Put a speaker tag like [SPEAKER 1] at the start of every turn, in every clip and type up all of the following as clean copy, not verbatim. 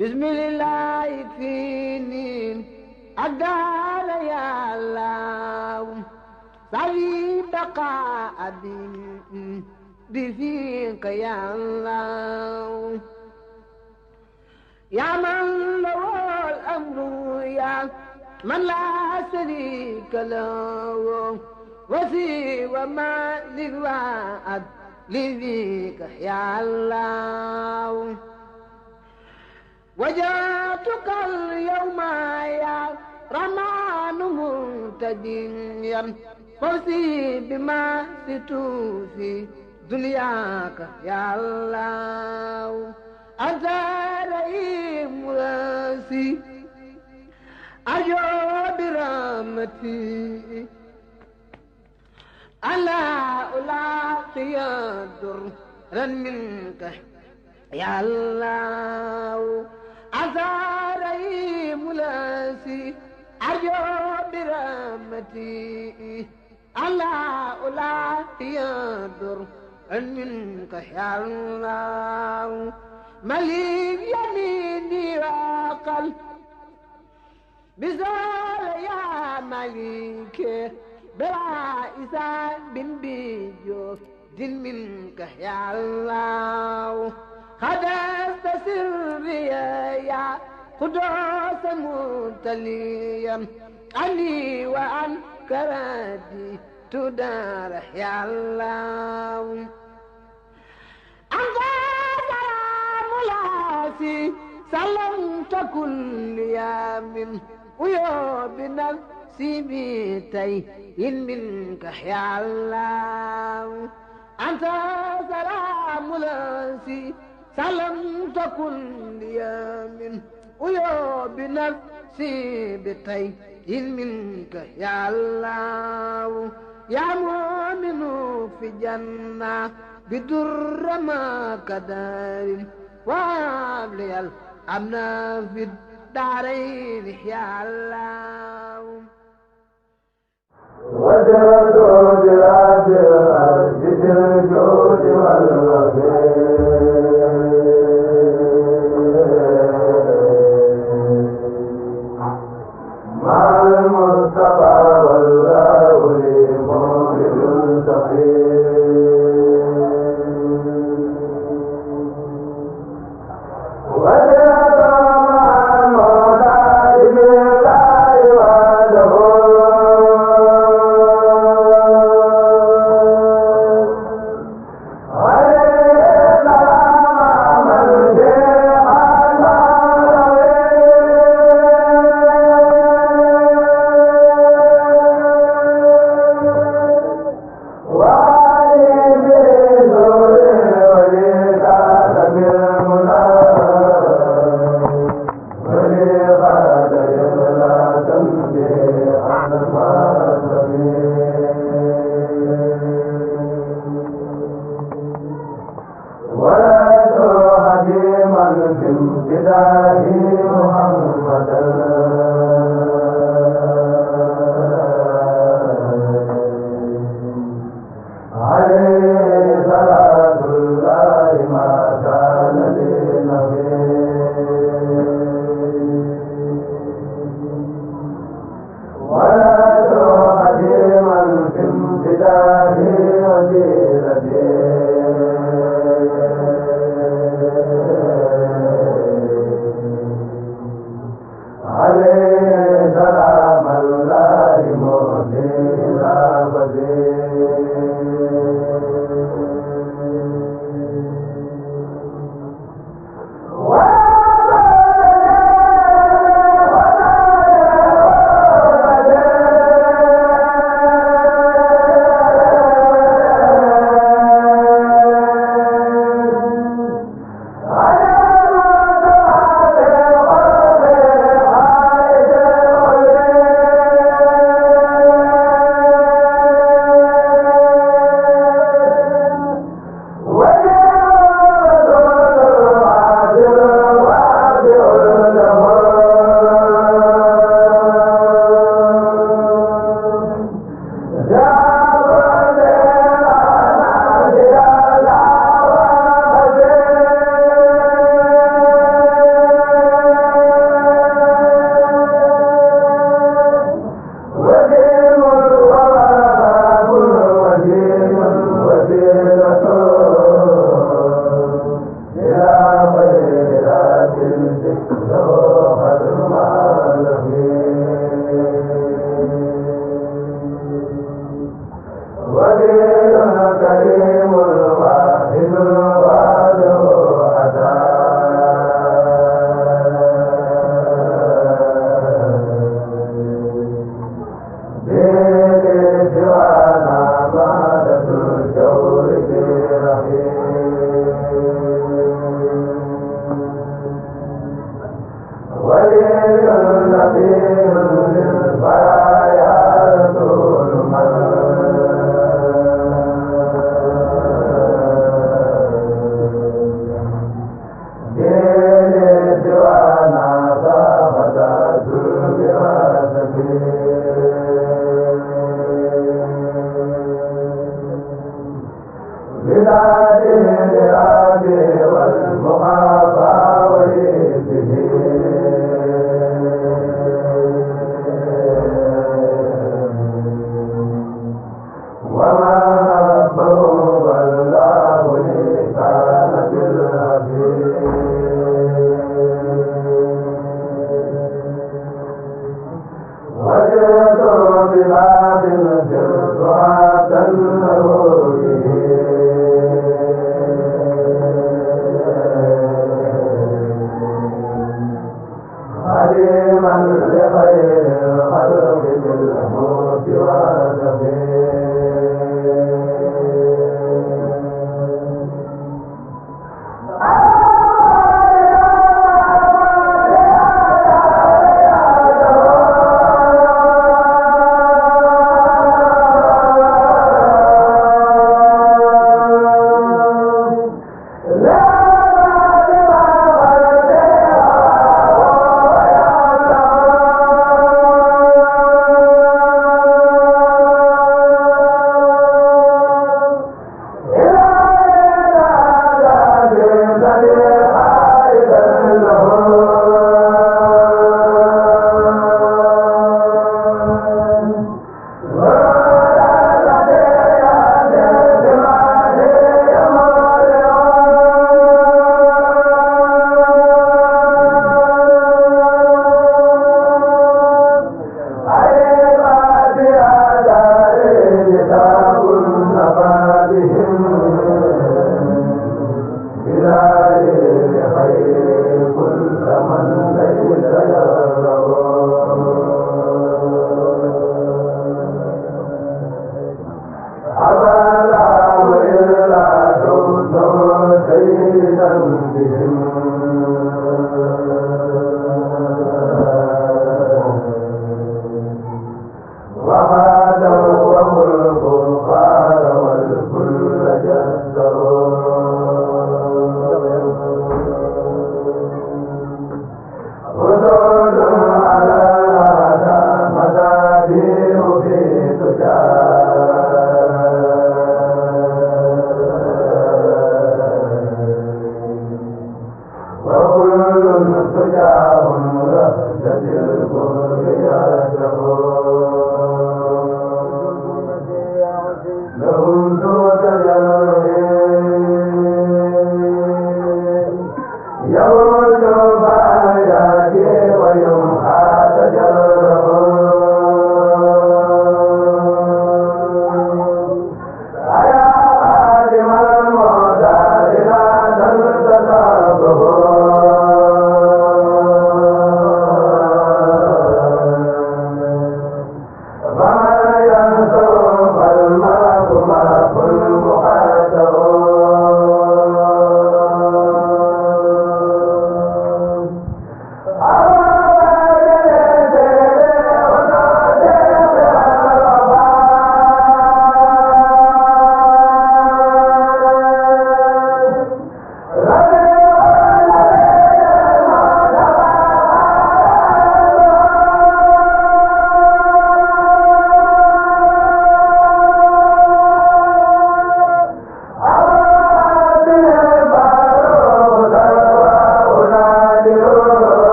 [SPEAKER 1] بسم الله يكفيني أقدر يا الله صلي بقاء بفيك يا الله يا من له الأمر يا من لا شريك له وسوى ما للوعد لذيك يا الله وجاتك اليوم يا رمان منتجيا فوزي بما ستوفي دنياك يا الله أنت رئيم راسي أجو برحمتي ألا ألاقي درا منك يا الله أزاري ملاسي أرجو برحمتي ألا يدر منك يا الله مليك يميني وقل بزول يا مليك بلا إسان بن بيجو دل منك يا الله خدست سري يا قدوس متليا عني وعن كرادي تدار يا الله أنت سلام لاسي سلمت كل يوم ويوم بنفسي بيتي منك يا الله أنت سلام لاسي سلمت كل يوم ويا بنفسي بتي منك يا الله يا مؤمن في جنة بدر ما كدار وابلي الأمن في الدارين يا الله
[SPEAKER 2] وجهت بلاد الأرض الجود والوفاء مع المصطفى والله لي مولد سخير وجهت مع المولى بالله وحده عليه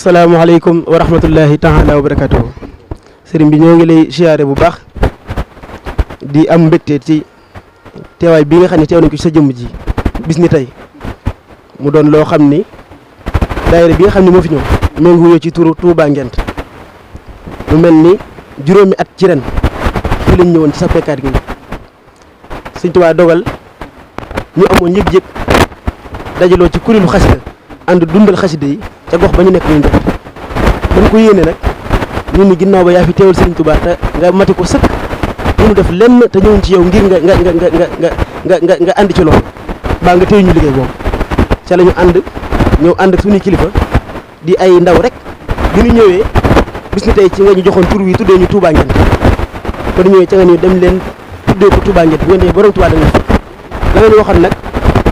[SPEAKER 3] asalaamaaleykum wa rahmatullahi taala wa barakatuhu sëriñ bi ñoo ngi lay siyaare bu baax di am mbégte ci teewaay bi nga xam ne teew nañ ko ci sa jëmm ji bis ni tey mu doon loo xam ni daayira bi nga xam ne moo fi ñëw moo ngi wuyoo ci turu Touba Ngent mu mel ni juróomi at ci ren fii lañ ñëwoon ci sa pekkaat gi Sëriñ Tuubaa dogal ñu amoon yëg-yëg dajaloo ci kuréelu xasida ànd dundal xasida yi ca gox ba ñu nekk ñu def dañ ko yéene nag ñun ni ginnaaw ba yaa fi teewal Sëriñ Tuubaa te nga mati ko sëkk ñu def lenn te ñëwuñ ci yow ngir nga ànd ci loolu baa nga téye ñu liggéey boobu ca la ñu ñëw ànd ak suñuy kilifa di ay ndaw rek bi ñu ñëwee bis ni tey ci nga ñu joxoon tur wi tuddee ñu Touba Ngent ba ñu ñëwee ca nga ñu dem leen tuddee ko Touba Ngent bu ngeen dee borom Touba da nga fekk la nga ñu waxoon nag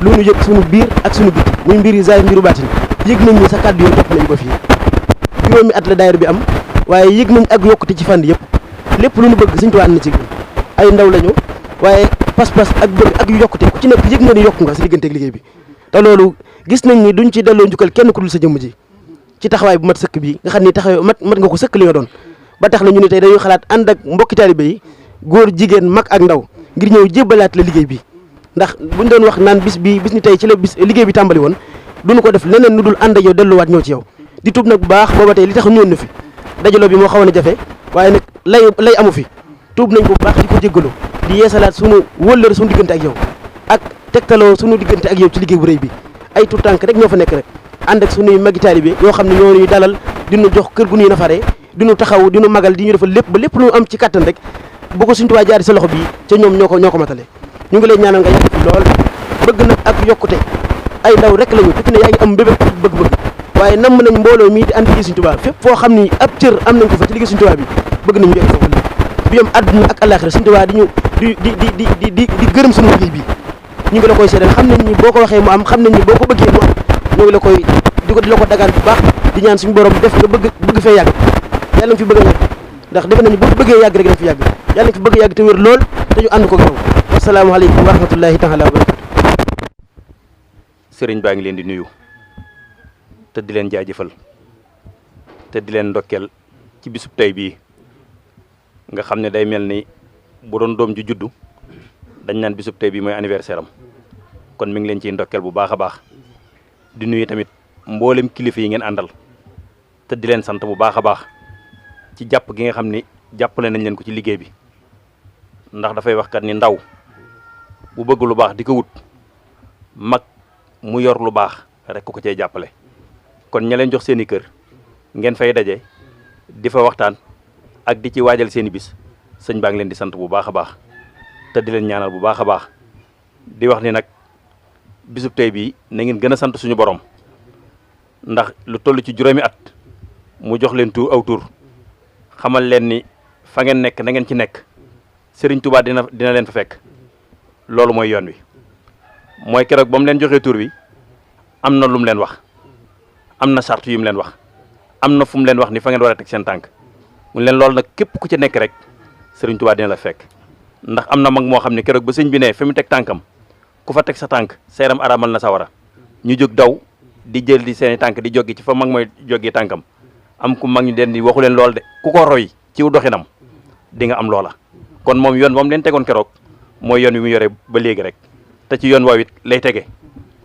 [SPEAKER 3] lu ñu yëg suñu biir ak suñu biti muy mbir yi zaahir mbiru baatin yëg nañ ni sa kàddu yooyu topp nañ ko fii juróomi at la daayira bi am waaye yëg nañ ak yokkute ci fànn yëpp lépp lu ñu bëgg Sëriñ Tuubaa ànd na ci ay ndaw lañu waaye pas-pas ak bëgg ak yokkute ku ci nekk yëg nga ni yokku nga sa diggante ak liggéey bi te loolu gis nañ ni duñ ci delloo njukkal kenn ku dul sa jëmm ji ci taxawaay bu mat sëkk bi nga xam ni taxawaay mat nga ko sëkk li nga doon ba tax na ñu ne tey dañuy xalaat ànd ak mbokki taalibe yi góor jigéen mag ak ndaw ngir ñëw jébbalaat la liggéey bi ndax buñ doon wax naan bis ni tey ci la bis liggéey bi tàmbali woon duñu ko def leneen lu dul ànd ak yow delluwaat ñëw ci yow di tuub nag bu baax booba tey li tax ñëwoon na fi dajaloo bi moo xawoon a jafe waaye nag lay amu fi tuub nañ ko bu baax di ko jéggalu di yeesalaat sunu wóllëre sunu diggante ak yow ak tegtaloo sunu diggante ak yow ci liggéey bu rëy bi ay tuut tànk rek ñoo fa nekk rek ànd ak sunuy magi taalibe yoo xam ne ñoo ñuy dalal diñu jox kër gu ñuy nafaree diñu taxaw diñu magal di ñu defal lépp ba lépp lu am ci kàttan rek bu ko Sëriñ Tuubaa jaari sa loxo bii ca ñoom ñoo ko matale ñu ngi lay ñaanal nga yàgg fi lool bëgg nag ak yokkute ay ndaw rek lañu ku ci ne yaa ngi am mbébét ak bëgg-bëgg waaye namm nañ mbooloo mii di ànd liggéey Sëriñ Tuubaa fépp foo xam ni ab cër am nañ ko fa ci liggéey Sëriñ Tuubaa bi bëgg nañu yegg foofu bi am àdduna ak àllaaxira Sëriñ Tuubaa di gërëm suñu liggéey bi ñu ngi la koy seedal xam nañ ni boo ko waxee mu am xam nañ ni boo ko bëggee mu am ñu ngi la koy di la ko dagaan bu baax di ñaan suñu borom def nga bëgg fee yàgg yàlla nga fi bëgg a yàgg ndax defe nañu boo fi bëggee yàgg rek da nga fi yàgg yàlla nga fi bëgg a yàgg te wér lool te ñu ànd ko yow asalaamaaleykum wa rahmatullahi taala wa barakatu
[SPEAKER 4] sëriñ baa ngi leen di nuyu te di leen jaajëfal te di leen ndokkeel ci bisub tey bii nga xam ne day mel ni bu doon doom ju juddu dañ naan bisub tey bii mooy anniversaire am kon mi ngi leen ciy ndokkeel bu baax a baax di nuyu tamit mboolem kilifa yi ngeen àndal te di leen sant bu baax a baax ci jàpp gi nga xam ni jàppale nañ leen ko ci liggéey bi ndax dafay wax kat ni ndaw bu bëgg lu baax di ko wut mag mu yor lu baax rek ko cay jàppale kon ña leen jox seen i kër ngeen fay daje di fa waxtaan ak di ci waajal seen i bis sëñ baa ngi leen di sant bu baax a baax te di leen ñaanal bu baax a baax di wax ni nag bisub tey bii na ngeen gën a sant suñu borom ndax lu toll ci juróomi at mu jox leen aw tur xamal leen ni fa ngeen nekk na ngeen ci nekk Sëriñ Tuubaa dina leen fa fekk loolu mooy yoon wi mooy keroog ba mu leen joxee tur wi am na lu mu leen wax am na sart yu mu leen wax am na fu mu leen wax ni fa ngeen war a teg seen tànk mu leen loolu nag képp ku ci nekk rek Sëriñ Tuubaa dina la fekk ndax am na mag moo xam ne keroog ba sëñ bi ne fi mu teg tànkam ku fa teg sa tànk sa yaram araamal na sa wara ñu jóg daw di jël di seeni tànk di joggi ci fa mag mooy joggi tànkam am ku mag ñu den di waxu leen lool de ku ko roy ci doxinam di nga am loola kon moom yoon moom leen tegoon keroog mooy yoon wi mu yore ba léegi rek te ci yoon woowu it lay tege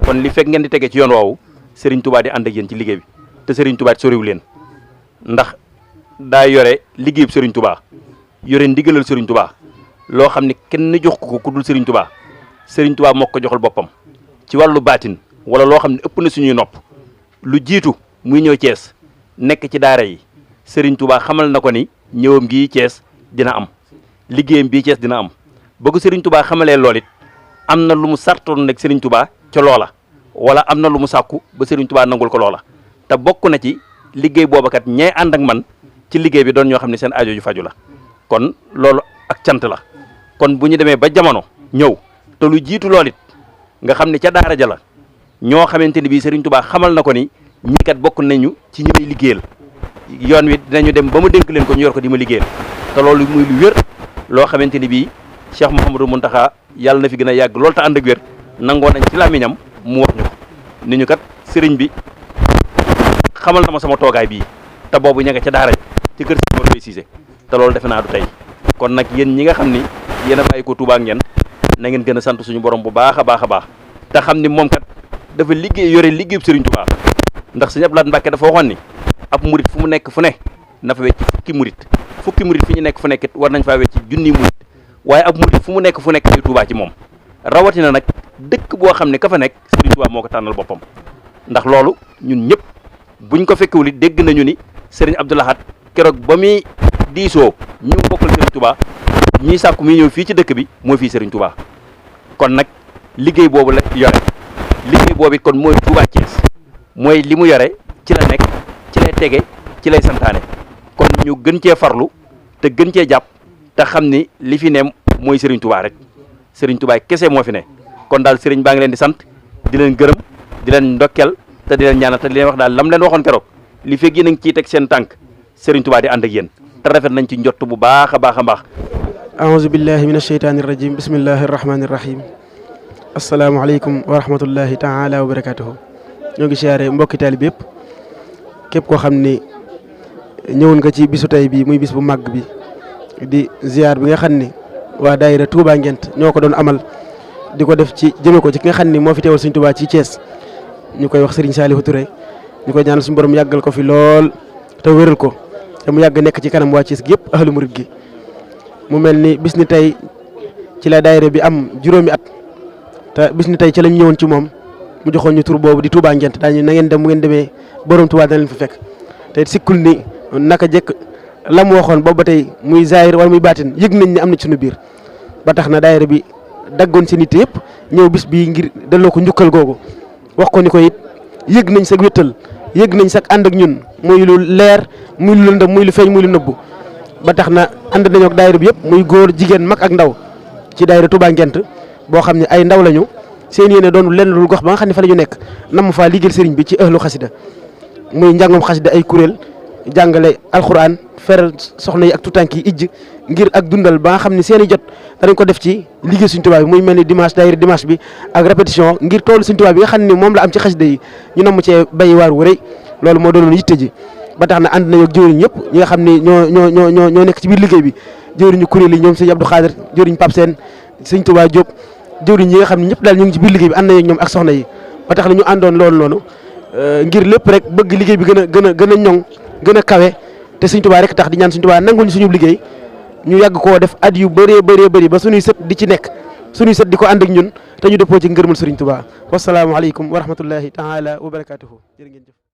[SPEAKER 4] kon li fekk ngeen di tege ci yoon woowu Serigne Touba di ànd ak yéen ci liggéey bi te Serigne Touba soriw leen ndax daa yore liggéeyub Serigne Touba yore ndigalal Serigne Touba loo xam ne kenn jox ko ku dul Serigne Touba Serigne Touba moo ko joxal boppam ci wàllu baatin wala loo xam ne ëpp na suñuy nopp lu jiitu muy ñëw Thiès nekk ci daara yi Serigne Touba xamal na ko ni ñëwam gii Thiès dina am liggéeyam bii Thiès dina am ba ko Serigne Touba xamalee lool it am na lu mu sartoon nag Serigne Touba ca loola wala am na lu mu sàkku ba Serigne Touba nangul ko loola te bokk na ci liggéey boobakat ñee ànd ak man ci liggéey bi doon ñoo xam ne seen aajo ju faju la kon loolu ak cant la kon bu ñu demee ba jamono ñëw te lu jiitu lool it nga xam ne ca daara ja la ñoo xamante ni bii Serigne Touba xamal na ko ni ñii kat bokk nañu ci ñi may liggéeyal yoon wi dinañu dem ba ma dénk leen ko ñu yor ko di ma liggéeyal te loolu muy lu wér loo xamante ni bii Cheikh Mouhamadou Mountakha yàlla na fi gën a yàgg loolu te ànd ak wér nangoo nañ ci làmmiñam mu wax ñu ko ni ñu kat sëriñ bi xamal na ma sama toogaay bii te boobu ña nga ca daara ci kër si Mor Cissé te loolu defe naa du tey kon nag yéen ñi nga xam ni yéen a bàyyi ko Touba ngeen na ngeen gën a sant suñu borom bu baax a baax a baax te xam ni moom kat dafa liggéey yore liggéeyub Serigne Touba ndax Sëriñ Abdou Lahad Mbacké dafa waxoon ni ab murit fu mu nekk fu ne na fa wecc fukki murit fi ñu nekk fu nekk war nañ faa wecc junniy murit waaye ab murit fu mu nekk fu nekk ay Touba ci moom rawatina nag dëkk boo xam ne ka fa nekk Serigne Touba moo ko tànnal boppam ndax loolu ñun ñëpp buñ ko fekkewul it dégg nañu ni Serigne Abdou Lahad keroog ba muy diisoo ñu bokkal Serigne Touba ñii sàkku muy ñëw fii ci dëkk bi mooy fii Serigne Touba kon nag liggéey boobu la yore liggéey boobu it kon mooy Touba Thiès mooy li mu yore ci la nekk ci lay tege ci lay santaane kon ñu gën cee farlu te gën cee jàpp te xam ni li fi ne mooy Serigne Touba rek Serigne Touba kese moo fi ne kon daal Serigne baa ngi leen di sant di leen gërëm di leen ndokkel te di leen ñaanal te di leen wax daal lam leen waxoon keroog li fekk yéen a ngi ciy teg seen tànk Serigne Touba di ànd ak yéen te rafet nañ ci njott bu baax a baax a baax.
[SPEAKER 3] aouzu billahi min asheytaani rajim bismillahi rahmaani rahim asalaamaaleykum wa rahmatullahi taala wa barakatuhu ñoo ngi siyaare mbokki taalibe yëpp képp koo xam ni ñëwoon nga ci bisu tey bi muy bis bu màgg bi di ziar bi nga xam ni waa daayira Touba Ngent ñoo ko doon amal di ko def ci jëme ko ci ki nga xam ni moo fi teewal Serigne Touba ci Thiès ñu koy wax Serigne Saliou Touré ñu koy ñaanal suñu borom yàggal ko fi lool te wéral ko te mu yàgg nekk ci kanam waa Thiès gi yëpp ahlu murid gi mu mel ni bis ni tey ci la daayira bi am juróomi at te bis ni tey ci lañ ñëwoon ci moom mu joxoon ñu tur boobu di Touba Ngent daañu na ngeen dem mu ngeen demee borom Touba dana leen fa fekk te sikkul ni naka jekk la mu waxoon boobu ba tey muy zahir wala muy baatin yëg nañ ne am na ci suñu biir ba tax na daayira bi daggoon seen yitte yëpp ñëw bis bii ngir delloo ko njukkal googu wax ko ni ko it yëg nañ sa wéttal yëg nañ sa ànd ak ñun muy lu leer muy lu lëndëm muy lu feeñ muy lu nëbbu ba tax na ànd nañoo ak daayira bi yëpp muy góor jigéen mag ak ndaw ci daayira Touba Ngent boo xam ne ay ndaw lañu seen yéene doon lenn lu gox ba nga xam ne fa la ñu nekk nam faa liggéeyal sëriñ bi ci ahlu xasida muy njàngum xasida ay kuréel jàngale alxuraan feral soxna yi ak tuutànk yi ijj ngir ak dundal ba nga xam ne seen i jot danañ ko def ci liggéey Sëriñ Tuubaa bi muy mel ni dimanche daayira dimanche bi ak répétition ngir toolu Sëriñ Tuubaa bi nga xam ne moom la am ci xasida yi ñu namm cee bay waar wu rëy loolu moo doonoon yitte ji ba tax na ànd nañu ak jëwriñ ñëpp ñi nga xam ne ñoo nekk ci biir liggéey bi jëwriñu kuréel yi ñoom sëñ Abdou Khadir jëwriñ Pape Sène Sëriñ Tuubaa Diop jëwriñ ñi nga xam ne ñëpp daal ñu ngi ci biir liggéey bi ànd nañu ak ñoom ak soxna yi ba tax na ñu àndoon loolu noonu ngir lépp rek bëgg liggéey bi gën a ñoŋ gën a kawe te Sëriñ Tuubaa rek tax di ñaan Sëriñ Tuubaa nangul ñu suñu liggéey ñu yàgg koo def at yu bëree bëri ba suñuy sët di ci nekk suñuy sët di ko ànd ak ñun te ñu dëppoo ci ngërëmal Sëriñ Tuubaa wasalaamaaleykum wa rahmatullahi taala wa barakatuhu jërë ngeen jëf